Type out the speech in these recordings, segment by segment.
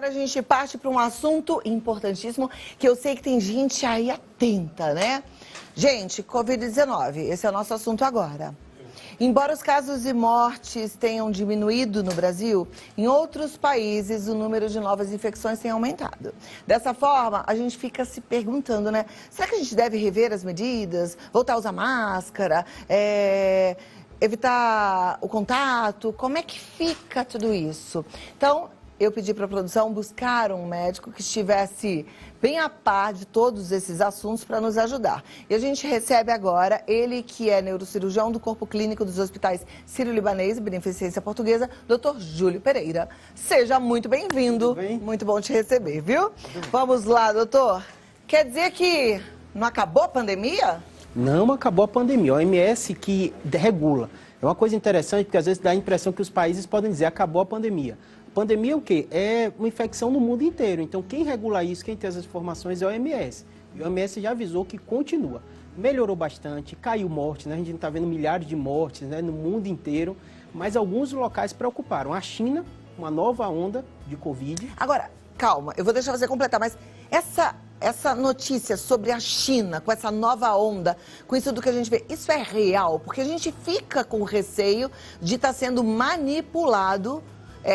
a gente parte para um assunto importantíssimo que eu sei que tem gente aí atenta, né? Gente, Covid-19, esse é o nosso assunto agora. Embora os casos de mortes tenham diminuído no Brasil, em outros países o número de novas infecções tem aumentado. Dessa forma, a gente fica se perguntando, né? Será que a gente deve rever as medidas, voltar a usar máscara, evitar o contato? Como é que fica tudo isso? Então, eu pedi para a produção buscar um médico que estivesse bem a par de todos esses assuntos para nos ajudar. E a gente recebe agora ele que é neurocirurgião do Corpo Clínico dos Hospitais Sírio-Libanês e Beneficência Portuguesa, Dr. Júlio Pereira. Seja muito bem-vindo. Muito bom te receber, viu? Vamos lá, doutor. Quer dizer que não acabou a pandemia? Não acabou a pandemia. A OMS que regula. É uma coisa interessante porque às vezes dá a impressão que os países podem dizer acabou a pandemia. Pandemia é o quê? É uma infecção no mundo inteiro. Então, quem regula isso, quem tem essas informações é a OMS. E a OMS já avisou que continua. Melhorou bastante, caiu morte, né? A gente está vendo milhares de mortes, né, no mundo inteiro, mas alguns locais preocuparam. A China, uma nova onda de Covid. Agora, calma, eu vou deixar você completar, mas essa notícia sobre a China, com essa nova onda, com isso do que a gente vê, isso é real? Porque a gente fica com receio de estar sendo manipulado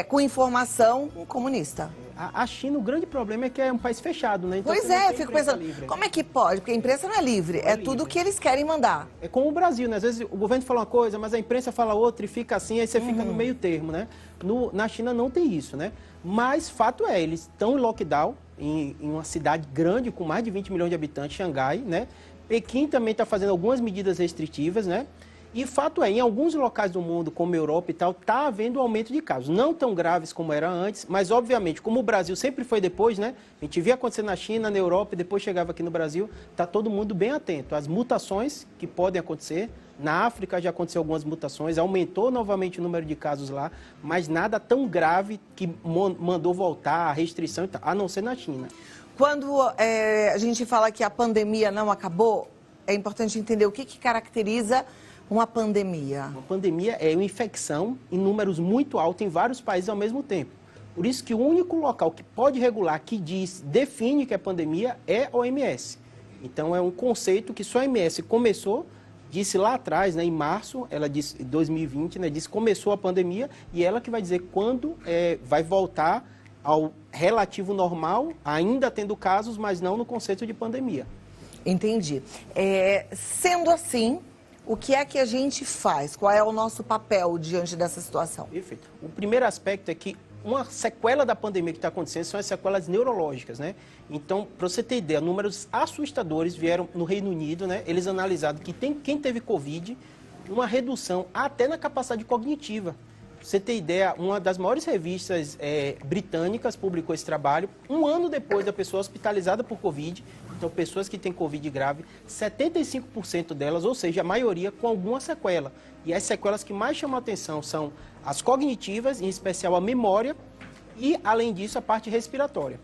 com informação comunista. A China, o grande problema é que é um país fechado, né? Então, pois é, fico pensando, livre. Como é que pode? Porque a imprensa não é livre, é tudo o que eles querem mandar. É como o Brasil, né? Às vezes o governo fala uma coisa, mas a imprensa fala outra e fica assim, aí você fica no meio termo, né? Na China não tem isso, né? Mas fato é, eles estão em lockdown em uma cidade grande com mais de 20 milhões de habitantes, Xangai, né? Pequim também está fazendo algumas medidas restritivas, né? E fato é, em alguns locais do mundo, como a Europa e tal, está havendo aumento de casos. Não tão graves como era antes, mas obviamente, como o Brasil sempre foi depois, né? A gente via acontecer na China, na Europa e depois chegava aqui no Brasil, está todo mundo bem atento às mutações que podem acontecer. Na África já aconteceu algumas mutações, aumentou novamente o número de casos lá, mas nada tão grave que mandou voltar a restrição, a não ser na China. Quando a gente fala que a pandemia não acabou, é importante entender o que caracteriza uma pandemia. Uma pandemia é uma infecção em números muito altos em vários países ao mesmo tempo. Por isso que o único local que pode regular, que define que é pandemia, é a OMS. Então é um conceito que só a OMS começou, disse lá atrás, né, em março, ela disse, 2020, né, disse que começou a pandemia e ela que vai dizer quando vai voltar ao relativo normal, ainda tendo casos, mas não no conceito de pandemia. Entendi. Sendo assim, o que é que a gente faz? Qual é o nosso papel diante dessa situação? Perfeito. O primeiro aspecto é que uma sequela da pandemia que está acontecendo são as sequelas neurológicas, né? Então, para você ter ideia, números assustadores vieram no Reino Unido, né? Eles analisaram que quem teve Covid, uma redução até na capacidade cognitiva. Para você ter ideia, uma das maiores revistas britânicas publicou esse trabalho um ano depois da pessoa hospitalizada por Covid. Então, pessoas que têm Covid grave, 75% delas, ou seja, a maioria, com alguma sequela. E as sequelas que mais chamam a atenção são as cognitivas, em especial a memória, e, além disso, a parte respiratória.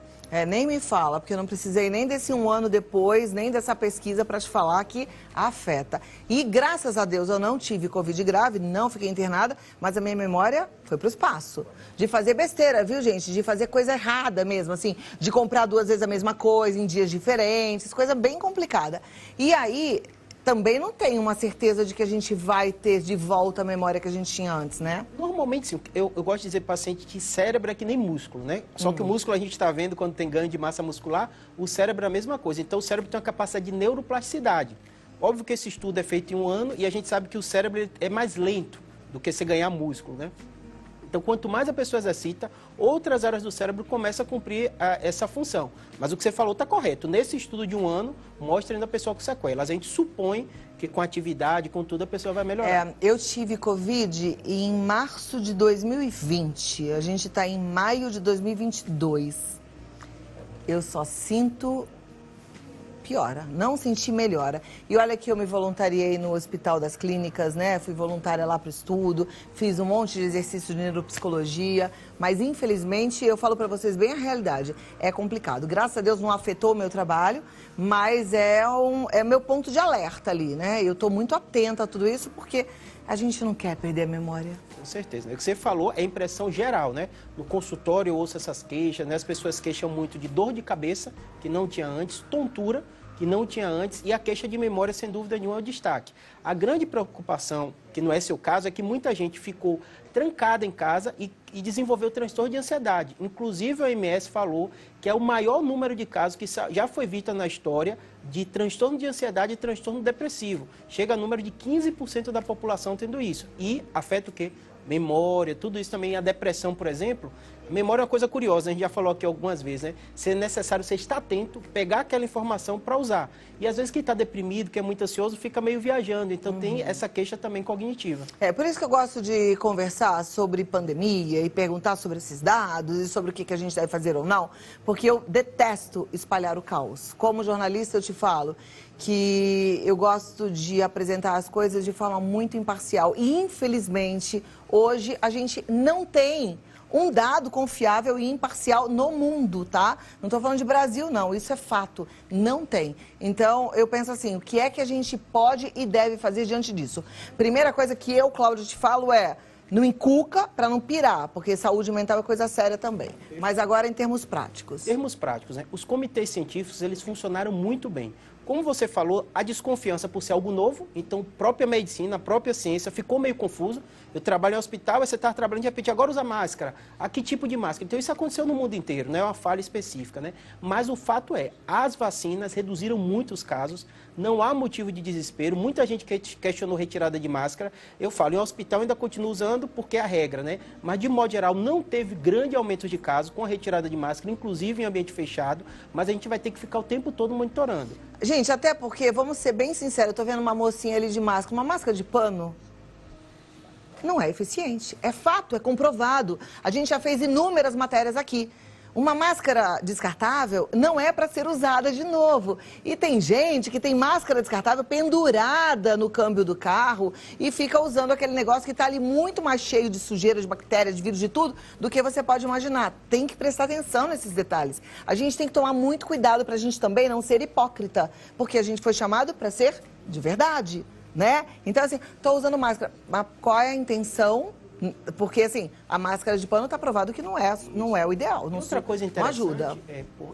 Nem me fala, porque eu não precisei nem desse um ano depois, nem dessa pesquisa para te falar que afeta. E, graças a Deus, eu não tive Covid grave, não fiquei internada, mas a minha memória foi para o espaço. De fazer besteira, viu, gente? De fazer coisa errada mesmo, assim, de comprar 2 vezes a mesma coisa em dias diferentes, coisa bem complicada. E aí, também não tem uma certeza de que a gente vai ter de volta a memória que a gente tinha antes, né? Normalmente, sim. Eu gosto de dizer para o paciente que cérebro é que nem músculo, né? Só que o músculo a gente está vendo quando tem ganho de massa muscular, o cérebro é a mesma coisa. Então, o cérebro tem uma capacidade de neuroplasticidade. Óbvio que esse estudo é feito em um ano e a gente sabe que o cérebro é mais lento do que você ganhar músculo, né? Então, quanto mais a pessoa exercita, outras áreas do cérebro começam a cumprir essa função. Mas o que você falou está correto. Nesse estudo de um ano, mostra ainda a pessoa com sequelas. A gente supõe que com atividade, com tudo, a pessoa vai melhorar. Eu tive Covid em março de 2020. A gente está em maio de 2022. Eu só sinto piora, não senti melhora. E olha que eu me voluntariei no Hospital das Clínicas, né? Fui voluntária lá para o estudo, fiz um monte de exercício de neuropsicologia, mas infelizmente eu falo para vocês bem a realidade, é complicado. Graças a Deus não afetou o meu trabalho, mas é meu ponto de alerta ali, né? Eu estou muito atenta a tudo isso porque a gente não quer perder a memória. Com certeza. Né? O que você falou é impressão geral, né? No consultório eu ouço essas queixas, né? As pessoas queixam muito de dor de cabeça, que não tinha antes, tontura, que não tinha antes, e a queixa de memória, sem dúvida nenhuma, é o destaque. A grande preocupação, que não é seu caso, é que muita gente ficou trancada em casa e desenvolveu transtorno de ansiedade. Inclusive, a OMS falou que é o maior número de casos que já foi visto na história de transtorno de ansiedade e transtorno depressivo. Chega a número de 15% da população tendo isso. E afeta o quê? Memória, tudo isso também. A depressão, por exemplo, memória é uma coisa curiosa, a gente já falou aqui algumas vezes, né? É necessário você estar atento, pegar aquela informação para usar. E às vezes quem está deprimido, que é muito ansioso, fica meio viajando. Então tem essa queixa também cognitiva. É por isso que eu gosto de conversar sobre pandemia e perguntar sobre esses dados e sobre o que a gente deve fazer ou não, porque eu detesto espalhar o caos. Como jornalista, eu te falo que eu gosto de apresentar as coisas de forma muito imparcial. E, infelizmente, hoje a gente não tem um dado confiável e imparcial no mundo, tá? Não estou falando de Brasil, não. Isso é fato. Não tem. Então, eu penso assim, o que é que a gente pode e deve fazer diante disso? Primeira coisa que eu, Cláudia, te falo é: não inculca para não pirar, porque saúde mental é coisa séria também. Mas agora em termos práticos. Termos práticos, né? Os comitês científicos, eles funcionaram muito bem. Como você falou, a desconfiança por ser algo novo, então a própria medicina, a própria ciência ficou meio confusa. Eu trabalho em hospital, você está trabalhando, de repente, agora usa máscara. A que tipo de máscara? Então isso aconteceu no mundo inteiro, não é uma falha específica, né? Mas o fato é, as vacinas reduziram muito os casos, não há motivo de desespero. Muita gente questionou retirada de máscara. Eu falo, em hospital ainda continua usando porque é a regra, né? Mas de modo geral não teve grande aumento de casos com a retirada de máscara, inclusive em ambiente fechado, mas a gente vai ter que ficar o tempo todo monitorando. Gente, até porque, vamos ser bem sinceros, eu tô vendo uma mocinha ali de máscara, uma máscara de pano não é eficiente. É fato, é comprovado. A gente já fez inúmeras matérias aqui. Uma máscara descartável não é para ser usada de novo. E tem gente que tem máscara descartável pendurada no câmbio do carro e fica usando aquele negócio que está ali muito mais cheio de sujeira, de bactérias, de vírus, de tudo, do que você pode imaginar. Tem que prestar atenção nesses detalhes. A gente tem que tomar muito cuidado para a gente também não ser hipócrita, porque a gente foi chamado para ser de verdade, né? Então, assim, estou usando máscara, mas qual é a intenção? Porque, assim, a máscara de pano está provado que não é o ideal. Não, outra coisa interessante, não ajuda.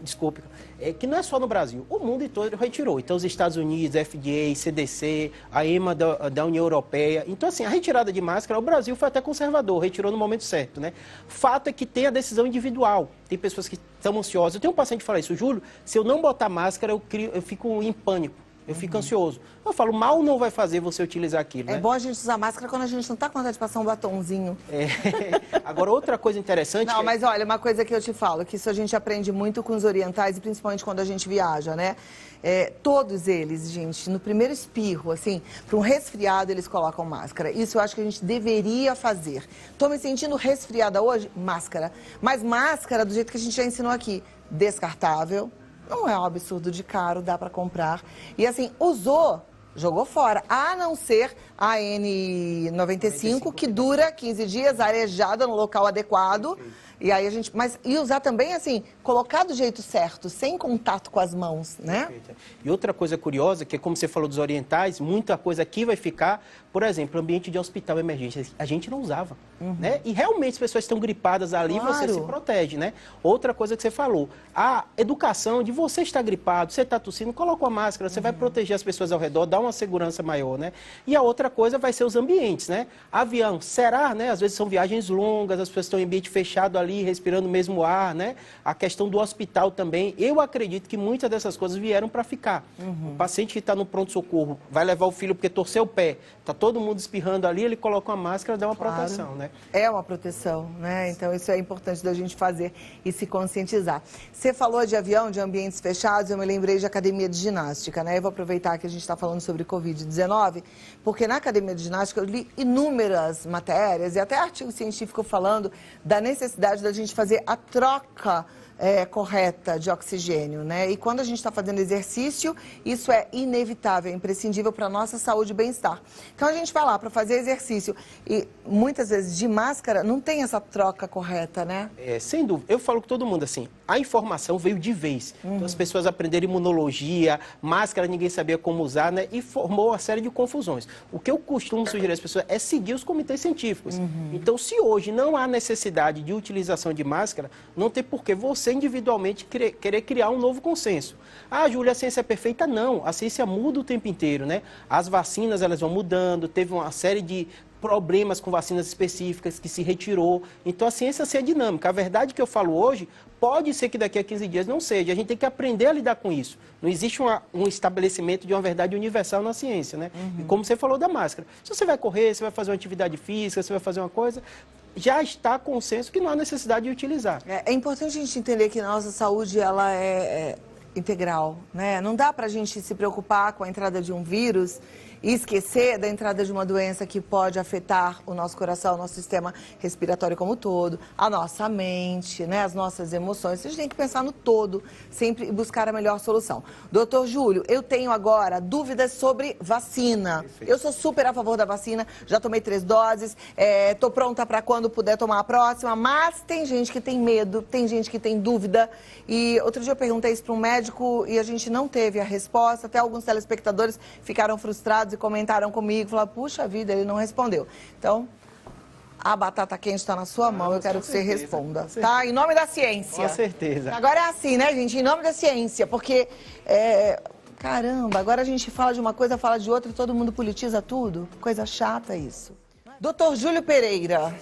Desculpe, é que não é só no Brasil. O mundo todo retirou. Então, os Estados Unidos, FDA, CDC, a EMA da União Europeia. Então, assim, a retirada de máscara, o Brasil foi até conservador, retirou no momento certo, né? Fato é que tem a decisão individual. Tem pessoas que estão ansiosas. Eu tenho um paciente que fala isso: Júlio, se eu não botar máscara, eu fico em pânico. Eu fico ansioso. Eu falo, mal não vai fazer você utilizar aquilo, né? É bom a gente usar máscara quando a gente não está com vontade de passar um batonzinho. Agora, outra coisa interessante... Não, mas olha, uma coisa que eu te falo, que isso a gente aprende muito com os orientais, e principalmente quando a gente viaja, né? Todos eles, gente, no primeiro espirro, assim, para um resfriado, eles colocam máscara. Isso eu acho que a gente deveria fazer. Estou me sentindo resfriada hoje? Máscara. Mas máscara, do jeito que a gente já ensinou aqui, descartável. Não é um absurdo de caro, dá para comprar. E assim, usou, jogou fora. A não ser a N95, que dura 15 dias, arejada no local adequado. E aí a gente... E usar também, assim, colocar do jeito certo, sem contato com as mãos, né? E outra coisa curiosa, que é como você falou dos orientais, muita coisa aqui vai ficar, por exemplo, ambiente de hospital emergência. A gente não usava, né? E realmente as pessoas estão gripadas ali, claro. Você se protege, né? Outra coisa que você falou, a educação de você estar gripado, você está tossindo, coloca uma máscara, você vai proteger as pessoas ao redor, dá uma segurança maior, né? E a outra coisa vai ser os ambientes, né? Avião, será, né? Às vezes são viagens longas, as pessoas estão em ambiente fechado ali, respirando o mesmo ar, né? A questão do hospital também. Eu acredito que muitas dessas coisas vieram para ficar. O paciente que está no pronto-socorro vai levar o filho porque torceu o pé, está todo mundo espirrando ali, ele coloca uma máscara, dá uma proteção, né? É uma proteção, né? Então isso é importante da gente fazer e se conscientizar. Você falou de avião, de ambientes fechados, eu me lembrei de academia de ginástica, né? Eu vou aproveitar que a gente está falando sobre Covid-19, porque na academia de ginástica eu li inúmeras matérias e até artigo científico falando da necessidade da gente fazer a troca correta de oxigênio, né? E quando a gente está fazendo exercício, isso é inevitável, é imprescindível para a nossa saúde e bem-estar. Então a gente vai lá para fazer exercício e muitas vezes de máscara não tem essa troca correta, né? Sem dúvida. Eu falo com todo mundo assim, a informação veio de vez. Então as pessoas aprenderam imunologia, máscara ninguém sabia como usar, né? E formou uma série de confusões. O que eu costumo sugerir às pessoas é seguir os comitês científicos. Então se hoje não há necessidade de utilização de máscara, não tem por que você individualmente querer criar um novo consenso. Ah, Júlia, a ciência é perfeita? Não, a ciência muda o tempo inteiro, né? As vacinas, elas vão mudando, teve uma série de problemas com vacinas específicas que se retirou. Então a ciência é dinâmica. A verdade que eu falo hoje, pode ser que daqui a 15 dias não seja. A gente tem que aprender a lidar com isso. Não existe um estabelecimento de uma verdade universal na ciência, né? E como você falou da máscara. Se você vai correr, você vai fazer uma atividade física, você vai fazer uma coisa, já está consenso que não há necessidade de utilizar. É importante a gente entender que a nossa saúde ela é integral, né? Não dá para a gente se preocupar com a entrada de um vírus e esquecer da entrada de uma doença que pode afetar o nosso coração, o nosso sistema respiratório como um todo, a nossa mente, né? As nossas emoções. A gente tem que pensar no todo sempre e buscar a melhor solução. Doutor Júlio, eu tenho agora dúvidas sobre vacina. Perfeito. Eu sou super a favor da vacina, já tomei 3 doses, estou pronta para quando puder tomar a próxima, mas tem gente que tem medo, tem gente que tem dúvida. E outro dia eu perguntei isso para um médico e a gente não teve a resposta, até alguns telespectadores ficaram frustrados e comentaram comigo, falaram, puxa vida, ele não respondeu. Então, a batata quente está na sua mão, eu quero que você responda, tá? Em nome da ciência. Com certeza. Agora é assim, né, gente? Em nome da ciência, porque, caramba, agora a gente fala de uma coisa, fala de outra e todo mundo politiza tudo. Coisa chata isso. Doutor Júlio Pereira,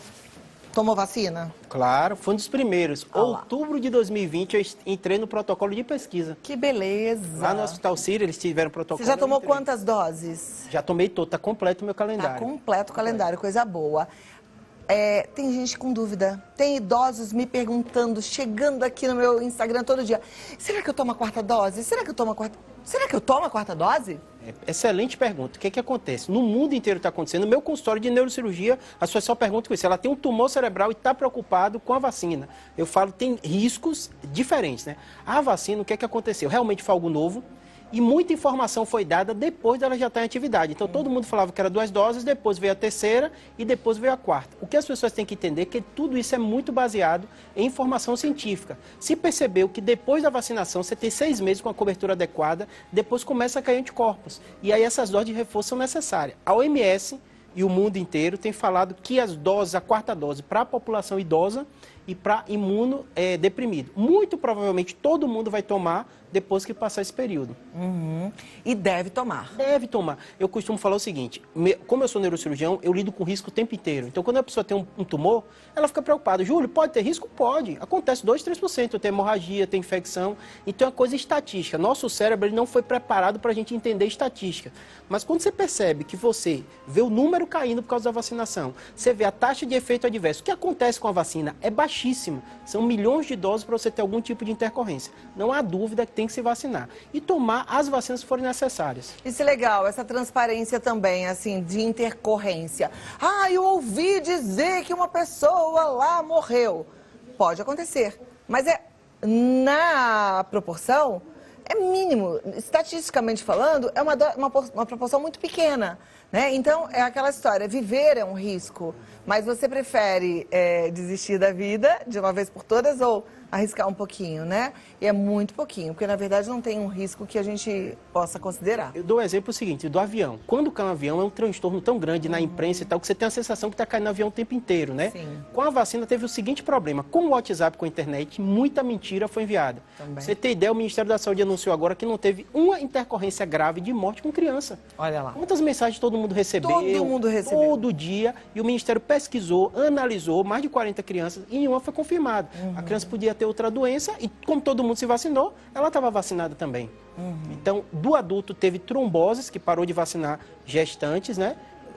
tomou vacina? Claro, foi um dos primeiros. Outubro de 2020 eu entrei no protocolo de pesquisa. Que beleza. Lá no Hospital Sírio eles tiveram protocolo. Você já tomou quantas doses? Já tomei todo, tá completo o meu calendário. Tá completo o calendário, coisa boa. Tem gente com dúvida, tem idosos me perguntando, chegando aqui no meu Instagram todo dia, será que eu tomo a 4ª dose? Será que eu tomo a 4ª dose? Excelente pergunta. O que acontece? No mundo inteiro está acontecendo. No meu consultório de neurocirurgia, as pessoas só perguntam isso. Ela tem um tumor cerebral e está preocupado com a vacina. Eu falo, tem riscos diferentes, né? A vacina, o que aconteceu? Realmente foi algo novo. E muita informação foi dada depois dela já estar em atividade. Então, todo mundo falava que era 2 doses, depois veio a 3ª e depois veio a 4ª. O que as pessoas têm que entender é que tudo isso é muito baseado em informação científica. Se percebeu que depois da vacinação, você tem 6 meses com a cobertura adequada, depois começa a cair anticorpos. E aí essas doses de reforço são necessárias. A OMS e o mundo inteiro tem falado que as doses, a 4ª dose para a população idosa e para imunodeprimido. Muito provavelmente todo mundo vai tomar depois que passar esse período. E deve tomar. Deve tomar. Eu costumo falar o seguinte, como eu sou neurocirurgião, eu lido com risco o tempo inteiro. Então, quando a pessoa tem um tumor, ela fica preocupada. Júlio, pode ter risco? Pode. Acontece 2, 3%. Tem hemorragia, tem infecção. Então, é coisa estatística. Nosso cérebro ele não foi preparado para a gente entender estatística. Mas quando você percebe que você vê o número caindo por causa da vacinação, você vê a taxa de efeito adverso, o que acontece com a vacina é baixíssima. São milhões de doses para você ter algum tipo de intercorrência. Não há dúvida que tem que se vacinar. E tomar as vacinas que forem necessárias. Isso é legal, essa transparência também, assim, de intercorrência. Ah, eu ouvi dizer que uma pessoa lá morreu. Pode acontecer, mas na proporção, é mínimo. Estatisticamente falando, é uma proporção muito pequena, né? Então, é aquela história, viver é um risco, mas você prefere desistir da vida de uma vez por todas ou arriscar um pouquinho, né? E é muito pouquinho, porque na verdade não tem um risco que a gente possa considerar. Eu dou o exemplo seguinte, do avião. Quando cai um avião é um transtorno tão grande na imprensa e tal, que você tem a sensação que está caindo no avião o tempo inteiro, né? Sim. Com a vacina teve o seguinte problema, com o WhatsApp, com a internet, muita mentira foi enviada. Também. Você tem ideia, o Ministério da Saúde anunciou agora que não teve uma intercorrência grave de morte com criança. Olha lá. Quantas mensagens todo mundo recebeu? Todo mundo recebeu. Todo dia. E o Ministério pesquisou, analisou mais de 40 crianças e nenhuma foi confirmada. A criança podia ter outra doença e como todo mundo se vacinou, ela estava vacinada também. Então, do adulto teve tromboses, que parou de vacinar gestantes, né?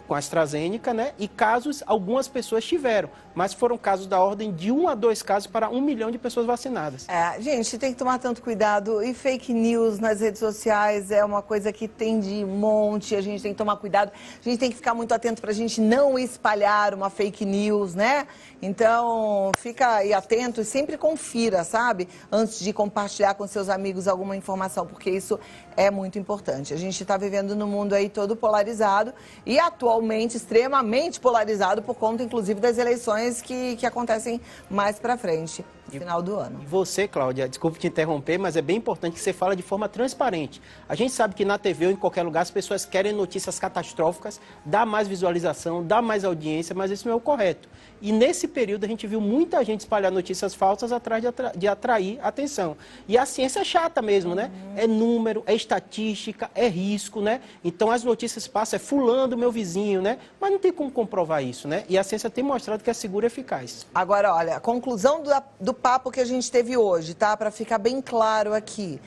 com a AstraZeneca, né? E casos, algumas pessoas tiveram, mas foram casos da ordem de 1 a 2 casos para 1 milhão de pessoas vacinadas. Gente, tem que tomar tanto cuidado. E fake news nas redes sociais é uma coisa que tem de monte, a gente tem que tomar cuidado. A gente tem que ficar muito atento para a gente não espalhar uma fake news, né? Então, fica aí atento e sempre confira, sabe? Antes de compartilhar com seus amigos alguma informação, porque isso é muito importante. A gente está vivendo num mundo aí todo polarizado e atualmente extremamente polarizado por conta, inclusive, das eleições que acontecem mais para frente, no final do ano. E você, Cláudia, desculpe te interromper, mas é bem importante que você fale de forma transparente. A gente sabe que na TV ou em qualquer lugar as pessoas querem notícias catastróficas, dá mais visualização, dá mais audiência, mas isso não é o correto. E nesse período a gente viu muita gente espalhar notícias falsas atrás de atrair atenção. E a ciência é chata mesmo, né? É número, é estatística, é risco, né? Então as notícias passam, é fulano, meu vizinho, né? Mas não tem como comprovar isso, né? E a ciência tem mostrado que é segura e eficaz. Agora, olha, a conclusão do papo que a gente teve hoje, tá? Para ficar bem claro aqui,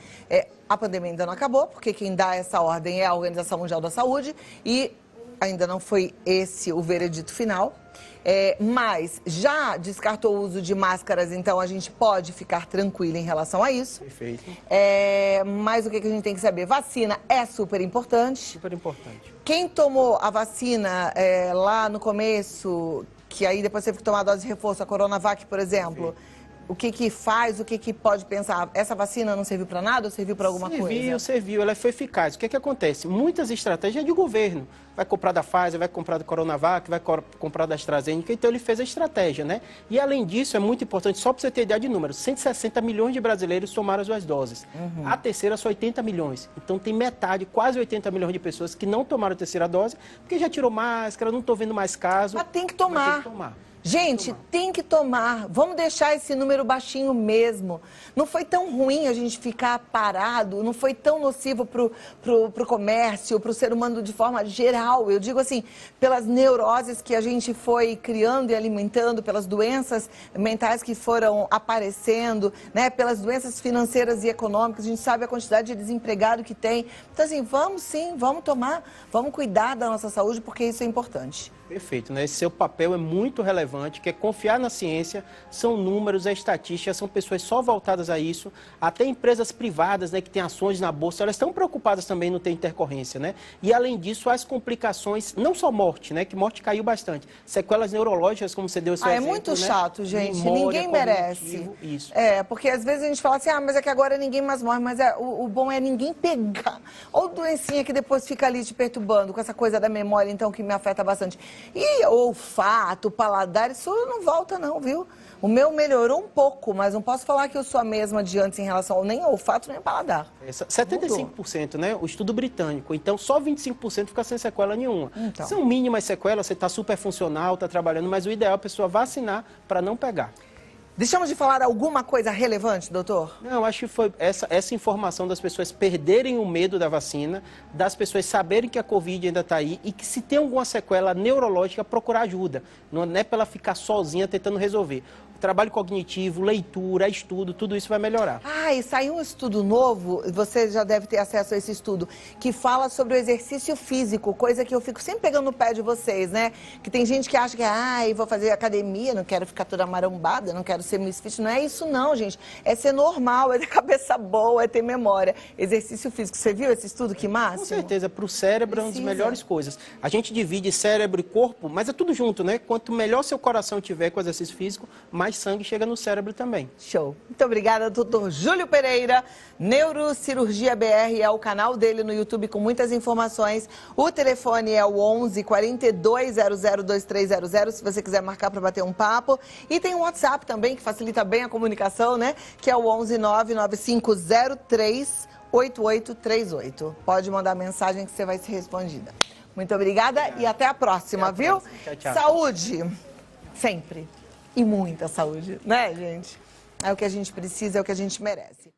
a pandemia ainda não acabou, porque quem dá essa ordem é a Organização Mundial da Saúde e ainda não foi esse o veredito final. Mas já descartou o uso de máscaras, então a gente pode ficar tranquilo em relação a isso. Perfeito. Mas o que a gente tem que saber? Vacina é super importante. Super importante. Quem tomou a vacina lá no começo, que aí depois teve que tomar a dose de reforço, a Coronavac, por exemplo, o que faz, o que pode pensar? Essa vacina não serviu para nada ou serviu para alguma coisa? Serviu, ela foi eficaz. O que acontece? Muitas estratégias de governo. Vai comprar da Pfizer, vai comprar da Coronavac, vai comprar da AstraZeneca, então ele fez a estratégia, né? E além disso, é muito importante, só para você ter ideia de número, 160 milhões de brasileiros tomaram as 2 doses. A terceira só 80 milhões. Então tem metade, quase 80 milhões de pessoas que não tomaram a terceira dose, porque já tirou máscara, não estou vendo mais casos. Mas tem que tomar. Gente, tem que tomar. Vamos deixar esse número baixinho mesmo. Não foi tão ruim a gente ficar parado, não foi tão nocivo pro comércio, pro ser humano de forma geral. Eu digo assim, pelas neuroses que a gente foi criando e alimentando, pelas doenças mentais que foram aparecendo, né? Pelas doenças financeiras e econômicas, a gente sabe a quantidade de desempregado que tem. Então assim, vamos sim, vamos tomar, vamos cuidar da nossa saúde, porque isso é importante. Perfeito, né? Esse seu papel é muito relevante, que é confiar na ciência, são números, é estatística, são pessoas só voltadas a isso, até empresas privadas, né, que têm ações na bolsa, elas estão preocupadas também em não ter intercorrência, né? E além disso, as complicações, não só morte, né, que morte caiu bastante, sequelas neurológicas, como você deu o seu exemplo, é muito chato, gente, memória, ninguém merece. Isso. Porque às vezes a gente fala assim, mas é que agora ninguém mais morre, mas o bom é ninguém pegar. Ou doencinha que depois fica ali te perturbando, com essa coisa da memória, então, que me afeta bastante. E olfato, paladar, isso não volta não, viu? O meu melhorou um pouco, mas não posso falar que eu sou a mesma de antes em relação ao nem olfato, nem paladar. 75%, né? O estudo britânico. Então, só 25% fica sem sequela nenhuma. Então. São mínimas sequelas, você está super funcional, está trabalhando, mas o ideal é a pessoa vacinar para não pegar. Deixamos de falar alguma coisa relevante, doutor? Não, acho que foi essa informação das pessoas perderem o medo da vacina, das pessoas saberem que a Covid ainda está aí e que se tem alguma sequela neurológica, procurar ajuda. Não é para ela ficar sozinha tentando resolver. Trabalho cognitivo, leitura, estudo, tudo isso vai melhorar. E saiu um estudo novo, você já deve ter acesso a esse estudo, que fala sobre o exercício físico, coisa que eu fico sempre pegando no pé de vocês, né? Que tem gente que acha que, vou fazer academia, não quero ficar toda marombada, não quero ser misfit. Não é isso não, gente. É ser normal, é ter cabeça boa, é ter memória. Exercício físico. Você viu esse estudo? Que máximo? Com certeza, para o cérebro é uma das melhores coisas. A gente divide cérebro e corpo, mas é tudo junto, né? Quanto melhor seu coração tiver com exercício físico, mais sangue chega no cérebro também. Show. Muito obrigada, doutor Júlio Pereira. Neurocirurgia BR é o canal dele no YouTube com muitas informações. O telefone é o 11 4200 2300, se você quiser marcar para bater um papo. E tem um WhatsApp também, que facilita bem a comunicação, né? Que é o 11 99503 8838. Pode mandar mensagem que você vai ser respondida. Muito obrigada e até a próxima, viu? Tchau, tchau. Saúde, sempre. E muita saúde, né, gente? É o que a gente precisa, é o que a gente merece.